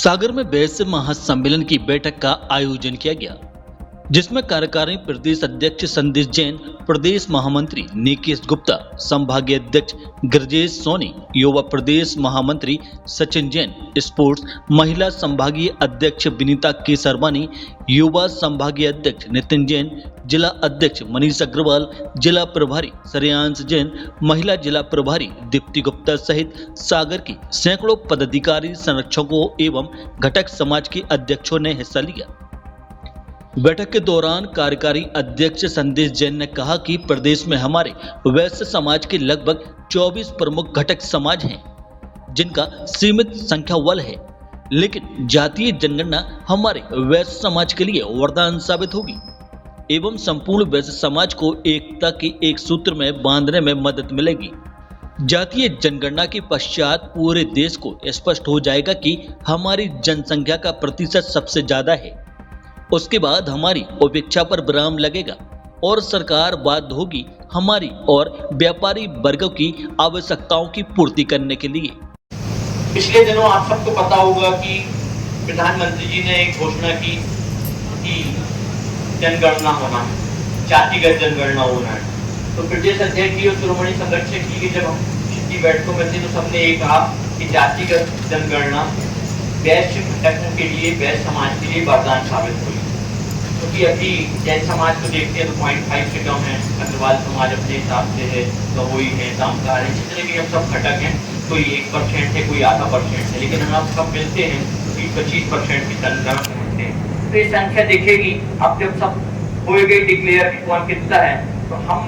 सागर में वैश्य महासम्मेलन की बैठक का आयोजन किया गया, जिसमें कार्यकारी प्रदेश अध्यक्ष संदेश जैन, प्रदेश महामंत्री निकेश गुप्ता, संभागीय अध्यक्ष गृजेश सोनी, युवा प्रदेश महामंत्री सचिन जैन, स्पोर्ट्स महिला संभागीय अध्यक्ष विनीता केसरवानी, युवा संभागीय अध्यक्ष नितिन जैन, जिला अध्यक्ष मनीष अग्रवाल, जिला प्रभारी श्रेयांश जैन, महिला जिला प्रभारी दीप्ति गुप्ता सहित सागर की सैकड़ों पदाधिकारी, संरक्षकों एवं घटक समाज के अध्यक्षों ने हिस्सा लिया। बैठक के दौरान कार्यकारी अध्यक्ष संदेश जैन ने कहा कि प्रदेश में हमारे वैश्य समाज के लगभग 24 प्रमुख घटक समाज हैं, जिनका सीमित संख्या बल है, लेकिन जातीय जनगणना हमारे वैश्य समाज के लिए वरदान साबित होगी एवं संपूर्ण वैश्य समाज को एकता के एक सूत्र में बांधने में मदद मिलेगी। जातीय जनगणना के पश्चात पूरे देश को स्पष्ट हो जाएगा कि हमारी जनसंख्या का प्रतिशत सबसे ज्यादा है। उसके बाद हमारी उपेक्षा पर विराम लगेगा और सरकार बाध्य होगी हमारी और व्यापारी वर्गों की आवश्यकताओं की पूर्ति करने के लिए। पिछले दिनों आप सबको पता होगा कि प्रधानमंत्री जी ने एक घोषणा की कि जनगणना होना है, जातिगत जनगणना होना है। तो प्रदेश अध्यक्ष जी और शिरोमणि संरक्षक जी की जब हम पिछली बैठकों में थे तो सबने ये कहा कि जातिगत जनगणना वैश्य घटकों के लिए, वैश्य समाज के लिए वरदान साबित हुई, क्योंकि अभी जैन समाज को देखते हैं तो 0.5 से कम है, अग्रवाल समाज अपने हिसाब से है, गवोई है, दामकार है, जितने भी हम सब घटक हैं, कोई 1% है, कोई आधा % है, लेकिन हम सब मिलते हैं तो 25% की संख्या पहुँचते हैं। तो ये संख्या दिखेगी। अब जब सब हो गई डिक्लेयर कि कौन कितना है, तो हम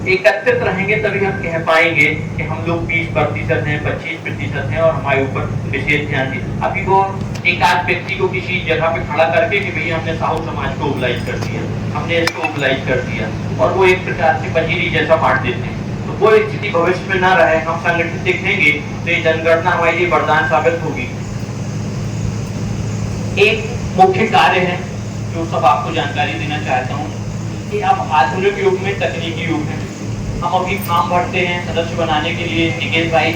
एकत्रित रहेंगे तभी हम कह पाएंगे कि हम लोग 20% हैं, 25% हैं और हमारे ऊपर विशेष ध्यान दिए। अभी वो एक आध व्यक्ति को किसी जगह पे खड़ा करके कि भैया हमने साहू समाज को मोबिलाइज कर दिया, हमने इसको मोबिलाइज कर दिया, और वो एक प्रकार से पंजीरी जैसा बांट देते हैं। तो वो स्थिति भविष्य में न रहे, हम संगठित दिखेंगे तो ये जनगणना हमारे लिए वरदान साबित होगी। एक मुख्य कार्य है जो सब आपको जानकारी देना चाहता हूँ कि अब आधुनिक युग में, तकनीकी युग है, हम अभी फॉर्म भरते हैं सदस्य बनाने के लिए। निकेश भाई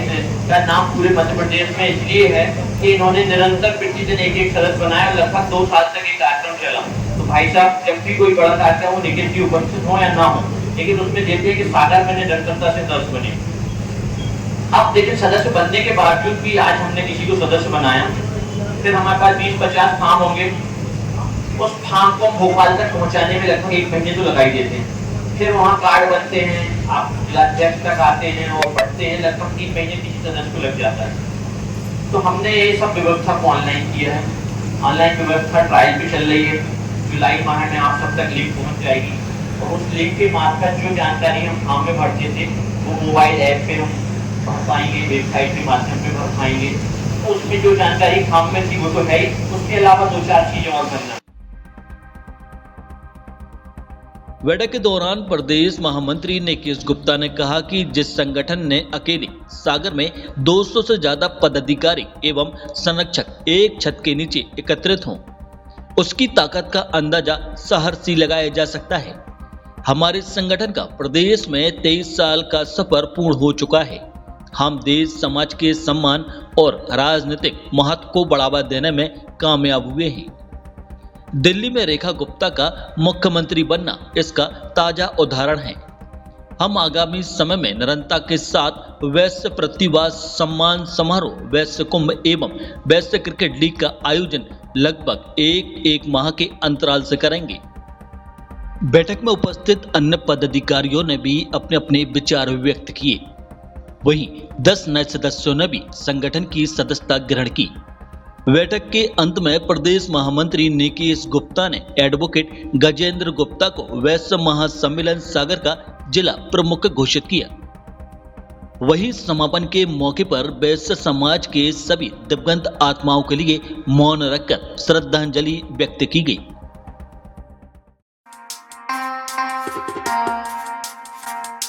का नाम पूरे मध्य प्रदेश में इसलिए है कि इन्होंने निरंतर प्रतिदिन एक सदस्य बनाया, लगभग 2 साल तक एक कार्यक्रम चला। तो भाई साहब जब भी कोई बड़ा कार्यक्रम हो, निकेश जी उपस्थित हो या ना हो, लेकिन उसमें देखते हैं कि सागर में निरंतरता से सदस्य बने। अब लेकिन सदस्य बनने के बावजूद भी आज हमने किसी को सदस्य बनाया, फिर हमारे पास 20-50 फॉर्म होंगे, उस फॉर्म को भोपाल तक पहुंचाने में लगभग 1 महीने तो लगा ही देते हैं। फिर वहाँ कार्ड बनते हैं, आप जिलाध्यक्ष तक आते हैं और पढ़ते हैं, लगभग 3 महीने किसी सदस्य को लग जाता है। तो हमने ये सब व्यवस्था को ऑनलाइन किया है। ऑनलाइन व्यवस्था ट्रायल भी चल रही है, जुलाई माह में आप सब तक लिंक पहुँच जाएगी, और उस लिंक के मार्फत जो जानकारी हम फॉर्म में भरते थे वो मोबाइल ऐप पे हम भर पाएंगे, वेबसाइट के माध्यम से भर पाएंगे। तो उसमें जो जानकारी फॉर्म में थी वो तो है ही, उसके अलावा 2-4 चीजें और करना। बैठक के दौरान प्रदेश महामंत्री निकेश गुप्ता ने कहा कि जिस संगठन ने अकेले सागर में 200 से ज्यादा पदाधिकारी एवं संरक्षक एक छत के नीचे एकत्रित हों, उसकी ताकत का अंदाजा शहर से लगाया जा सकता है। हमारे संगठन का प्रदेश में 23 साल का सफर पूर्ण हो चुका है। हम देश समाज के सम्मान और राजनीतिक महत्व को बढ़ावा देने में कामयाब हुए हैं। दिल्ली में रेखा गुप्ता का मुख्यमंत्री बनना इसका ताजा उदाहरण है। हम आगामी समय में निरंतरता के साथ वैश्य प्रतिभा सम्मान समारोह, वैश्य कुंभ एवं वैश्य क्रिकेट लीग का आयोजन लगभग एक माह के अंतराल से करेंगे। बैठक में उपस्थित अन्य पदाधिकारियों ने भी अपने अपने विचार व्यक्त किए। वहीं 10 नए सदस्यों ने भी संगठन की सदस्यता ग्रहण की। बैठक के अंत में प्रदेश महामंत्री निकेश गुप्ता ने एडवोकेट गजेंद्र गुप्ता को वैश्य महासम्मेलन सागर का जिला प्रमुख घोषित किया। वहीं समापन के मौके पर वैश्य समाज के सभी दिवंगत आत्माओं के लिए मौन रखकर श्रद्धांजलि व्यक्त की गई।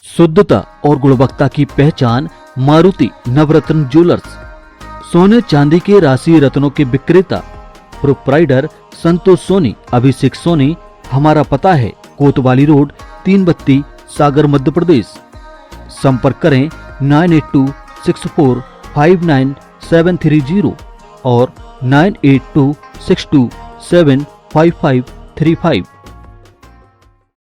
शुद्धता और गुणवत्ता की पहचान मारुति नवरत्न ज्वेलर्स। सोने चांदी के राशि रत्नों के विक्रेता प्रोप्राइटर संतोष सोनी, अभिषेक सोनी। हमारा पता है कोतवाली रोड, 3 बत्ती, सागर, मध्य प्रदेश। संपर्क करें 9826459730। और 9826275535।